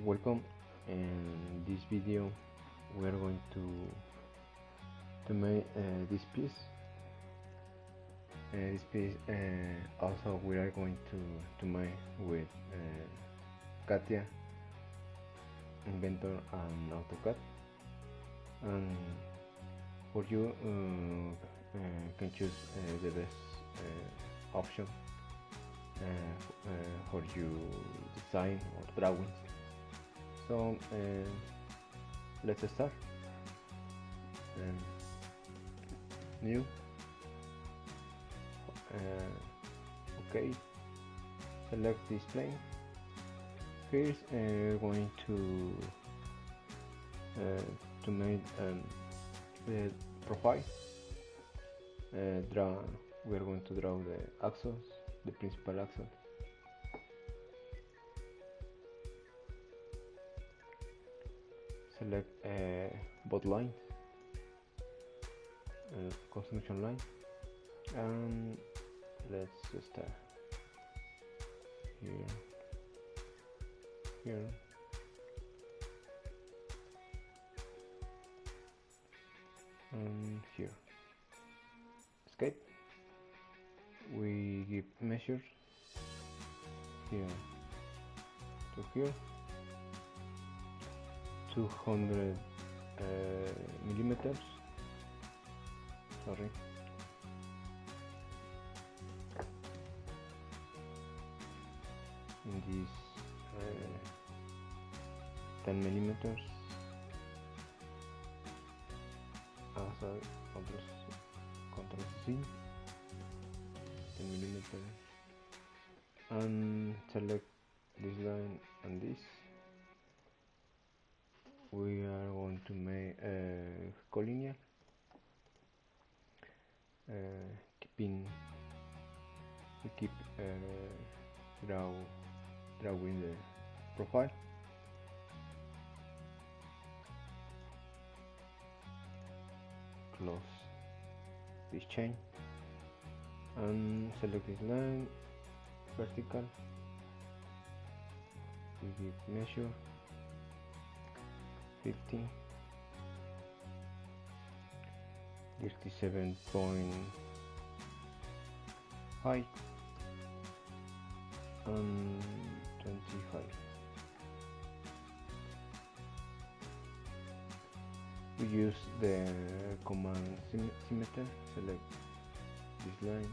Welcome. In this video we are going to make this piece. Also we are going to make with CATIA, Inventor and Autocad. And for you can choose the best option for your design or drawings. So let's start. New. Okay. Select this plane. First, we're going to make the profile. We are going to draw the axles, the principal axle. Select both lines, construction line, and let's start here, and here. Escape. We give measures here to here, 200 millimeters. Sorry. In this 10 millimeters. Also, Control C. 10 millimeters. And select this line and this. We are going to make collinear, keep drawing the profile. Close this chain and select this line vertical. We give measure 50, 37.5 and 25. We use the command symmeter. Select this line,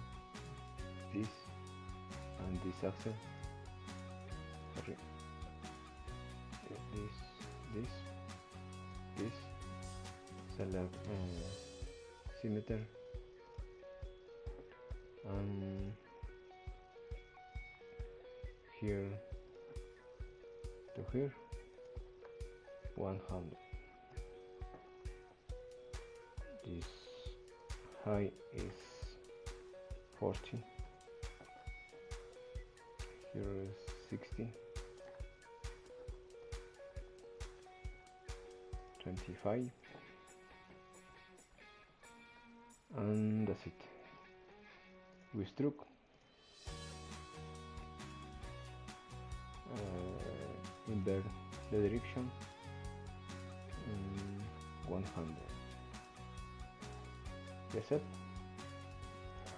this, and this axle. Sorry. This. Select symmeter and here to here 100. This height is 40. Here is 60. 25. And that's it. We struck invert the direction 100. That's it.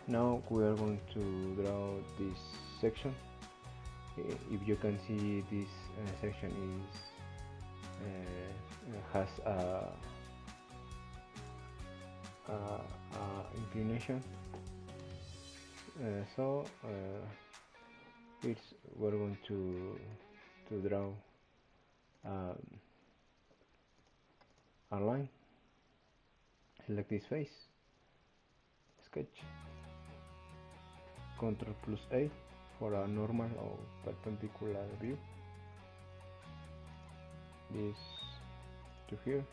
Now we are going to draw this section. If you can see, this section is has a inclination, so we're going to draw a line. Select this face, sketch, Ctrl plus A for a normal or perpendicular view. This to here,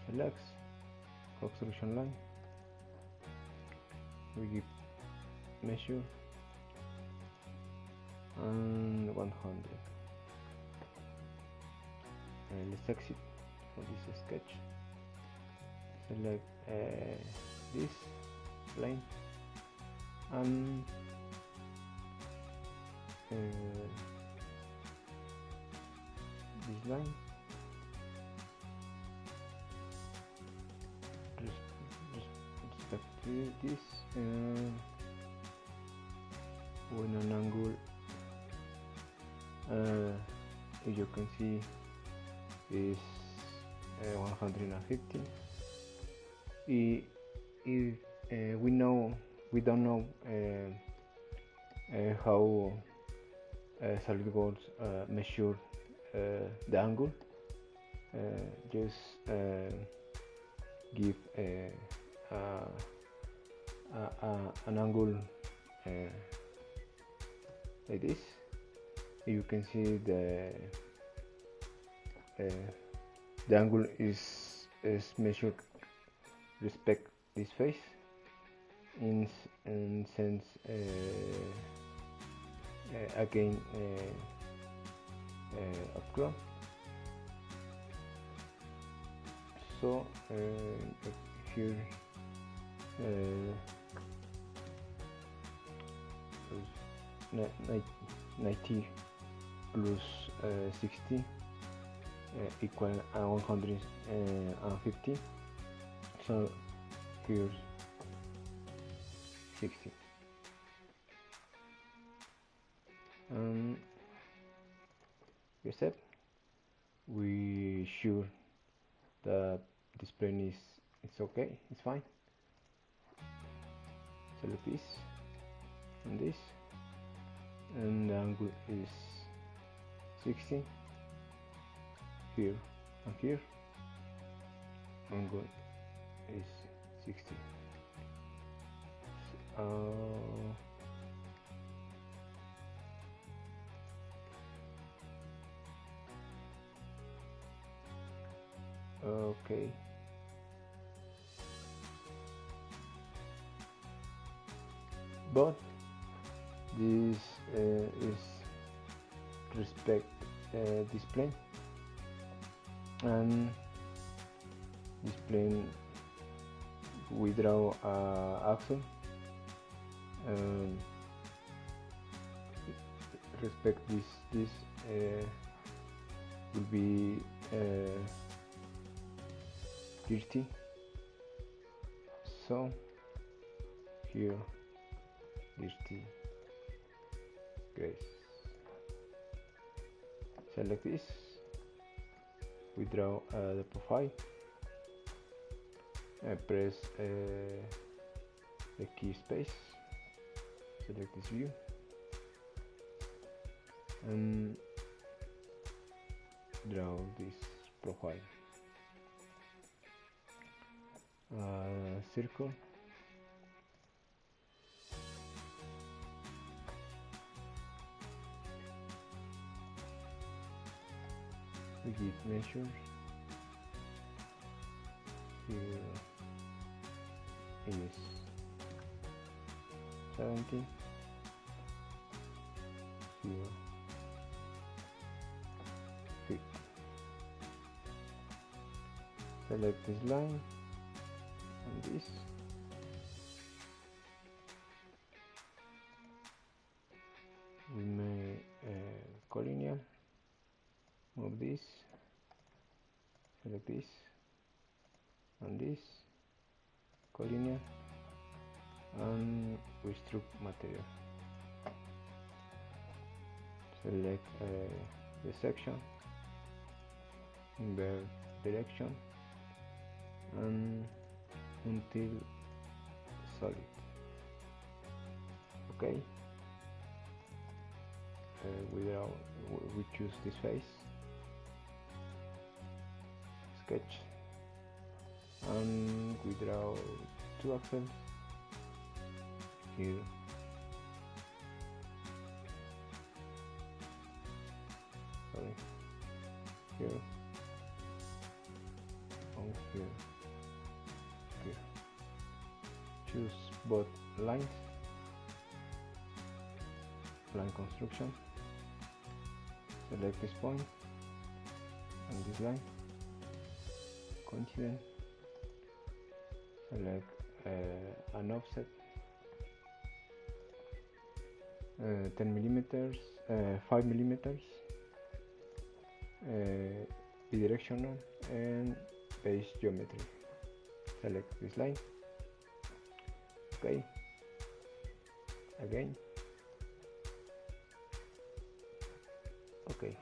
select construction line. We give measure and 100. Let's exit for this sketch. Select this line and this line, respect this, when an angle, as you can see, is 150. If we don't know how Solidworks measure the angle, just give an angle like this. You can see the angle is measured respect this face in sense again of ground. So here 90 plus 60 equal 150. So here's 60. Step, we sure that this plane is okay, it's fine. Select this and this, and the angle is 60 here and here. Angle is 60. Okay. But this is respect this plane, and this plane we draw axle, respect this will be 30. So here 30 grace. Select this, we draw the profile, press the key space, select this view, and draw this profile. Circle, we give measures here is 70, here 50. Select this line and this, we may collinear, move this, select this and this, collinear, and we strip material. Select the section, invert direction, and until solid. Okay. We choose this face, sketch, and we draw two axles here. Sorry, here and here. Here. Choose both lines, line construction. Select this point and this line, coincident. Select an offset 10 millimeters, 5 millimeters, bidirectional and base geometry. Select this line. Okay. Again. Okay.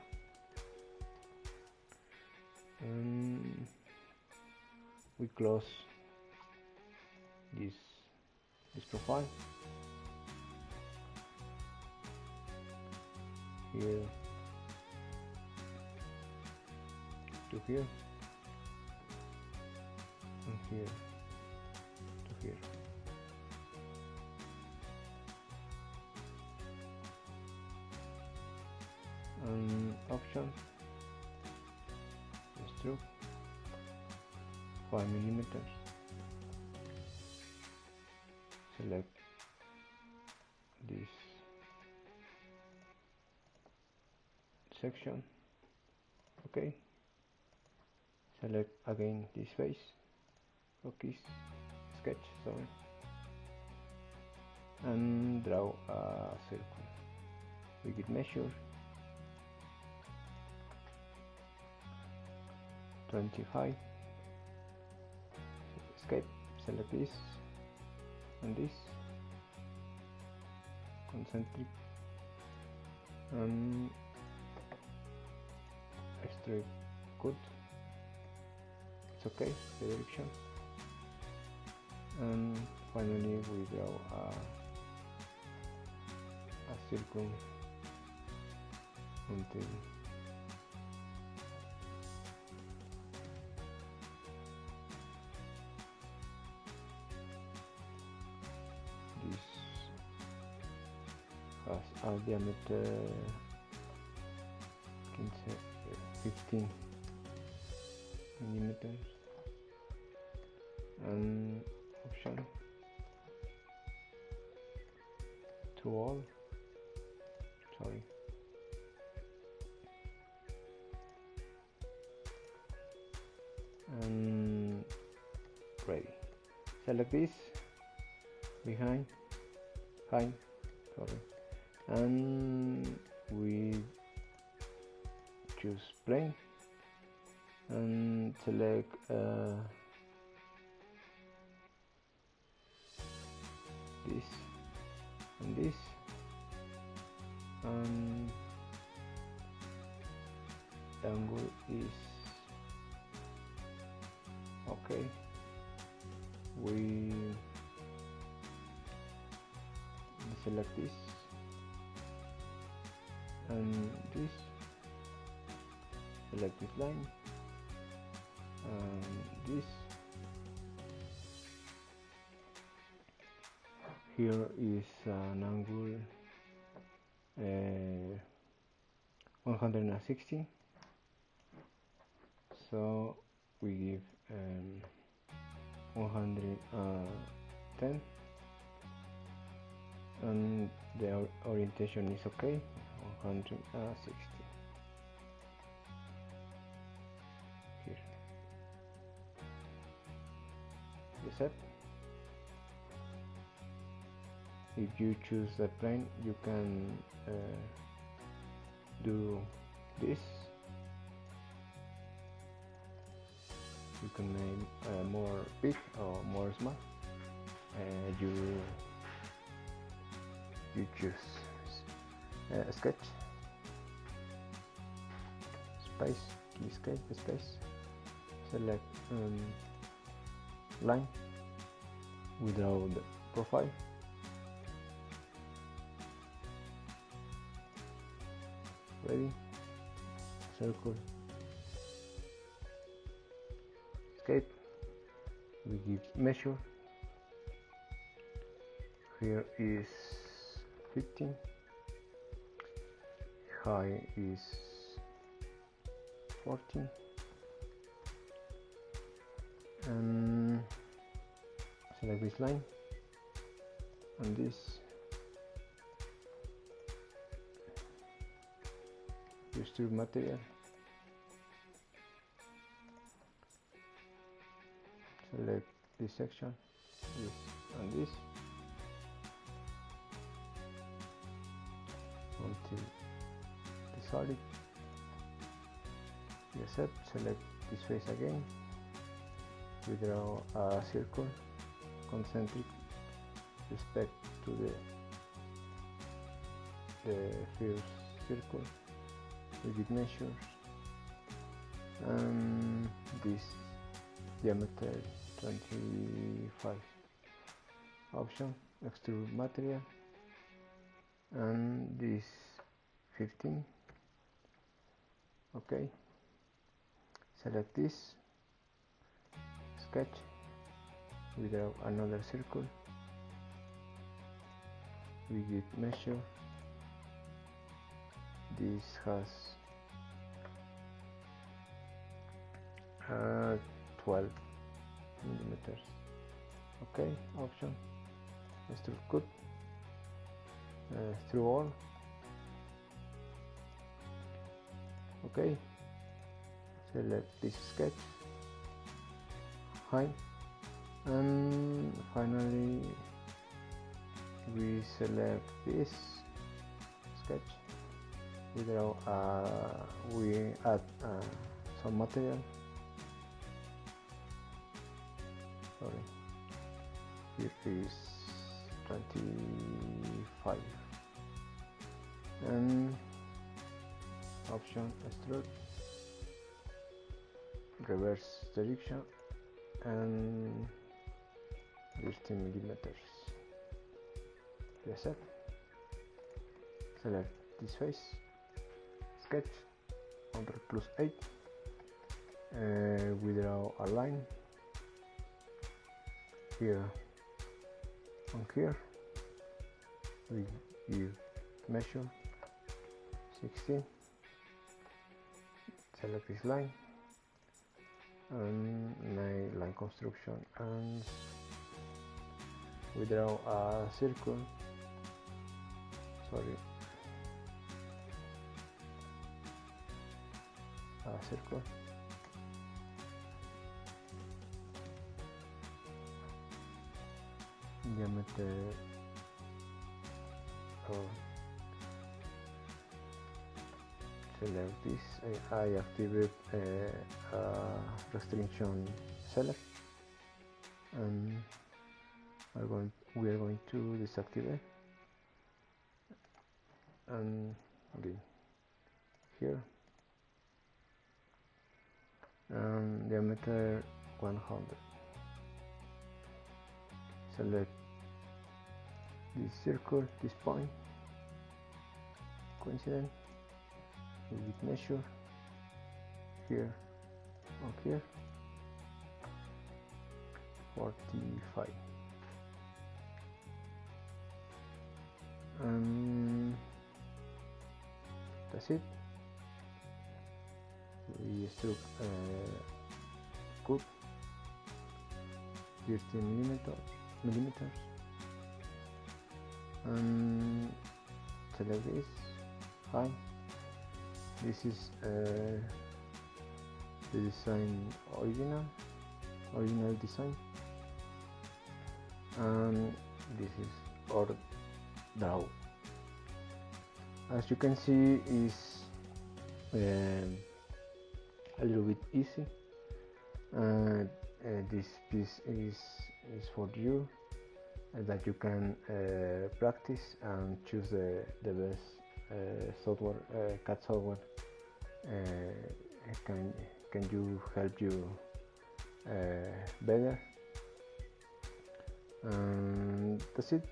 We close this profile. Here to here and here to here. Option stroke 5 millimeters. Select this section. Okay. Select again this face. Okay. Sketch. Sorry. And draw a circle. We get measure 25. Escape. Select this and this. Concentric. Extrude. Good. It's okay. The direction. And finally we draw a circle until this has a diameter 15 millimeters. And option to all. Sorry. And ready. Select this behind, sorry, and we choose plane and select this and this, and the angle is okay. We select this and this, select this line and this. Here is an angle 160, so we give 110, and the orientation is okay, 160. Here. Reset. If you choose the plane, you can do this. You can make more big or more small. You choose sketch, space, key space. Select line. We draw the profile. Ready, circle, escape, we give measure, here is 15, high is 14, and select this line and this. Use tube material. Select this section, this and this, until the solid. Accept, select this face again. We draw a circle concentric respect to the first circle. We give measures and this diameter 25. Option, extrude material, and this 15. Okay, select this, sketch, we draw another circle, we give measure. This has 12 millimeters. Okay, option, extrude cut, through all. Okay, select this sketch, hide, and finally we select this sketch. We draw we add some material. Sorry, here is 25 and option extrude, reverse direction and 15 millimeters. Reset, select this face, sketch, Ctrl+8, we draw a line here and here. We give measure 16, select this line and make line construction, and we draw a circle, a circle, diameter select this. I activate restriction select, and we are going to deactivate, and again here, and diameter 100. Select this circle, this point, coincident, with measure here and here, 45, and that's it. We extrude cut 15 millimeters, and select this, fine. This is the design original design, and this is our draw. As you can see, is a little bit easy. This piece is for you, that you can practice and choose the best software, CAD software can you help you better. And that's it.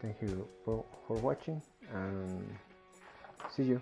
Thank you for watching, and see you.